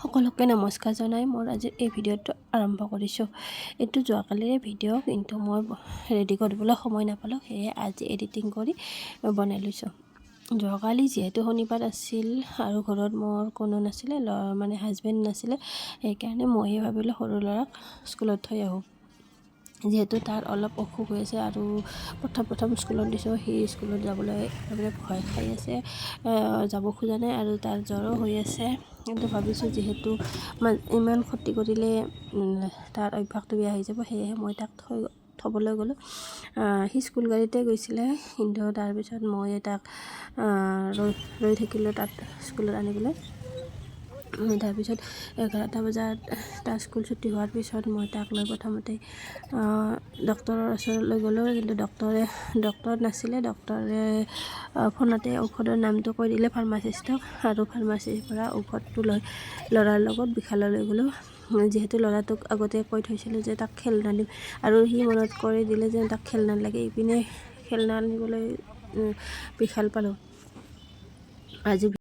সকলোকে নমস্কাৰ জনাই মই আজি এই ভিডিঅ'টো আৰম্ভ কৰিছোঁ। এইটো যোৱাকালিৰে ভিডিঅ' কিন্তু মই ৰেডি কৰিবলৈ সময় নাপালোঁ, সেয়ে আজি এডিটিং কৰি বনাই লৈছোঁ। যোৱাকালি যিহেতু শনিবাৰ আছিল আৰু ঘৰত মোৰ কোনো নাছিলে, মানে হাজবেণ্ড নাছিলে, সেইকাৰণে ময়ে ভাবিলোঁ সৰু ল'ৰাক স্কুলত থৈ আহোঁ। যিহেতু তাৰ অলপ অসুখ হৈ আছে আৰু প্ৰথম স্কুলত দিছোঁ, সি স্কুলত যাবলৈ একেবাৰে ভয় খাই আছে, যাব খোজা নাই আৰু তাৰ জ্বৰো হৈ আছে। কিন্তু ভাবিছোঁ যিহেতু ইমান ক্ষতি কৰিলে তাৰ অভ্যাসটো বেয়া হৈ যাব, সেয়েহে মই তাক থ'বলৈ গ'লোঁ। সি স্কুল গাড়ীতে গৈছিলে, কিন্তু তাৰপিছত মই তাক ৰৈ থাকিলোঁ তাত স্কুলত আনিবলৈ। তাৰপিছত 11টা বজাত তাৰ স্কুল ছুটি হোৱাৰ পিছত মই তাক লৈ প্ৰথমতে ডক্তৰৰ ওচৰলৈ গ'লোঁ, কিন্তু ডক্তৰ নাছিলে। ডক্তৰে ফোনতে ঔষধৰ নামটো কৈ দিলে ফাৰ্মাচিষ্টক, আৰু ফাৰ্মাচীৰ পৰা ঔষধটো লৈ ল'ৰাৰ লগত বিশাললৈ গ'লোঁ। যিহেতু ল'ৰাটোক আগতে কৈ থৈছিলোঁ যে তাক খেলনা দিম, আৰু সি মনত কৰি দিলে যে তাক খেলনা লাগে। ইপিনে খেলনা আনিবলৈ বিশাল পালোঁ। আজি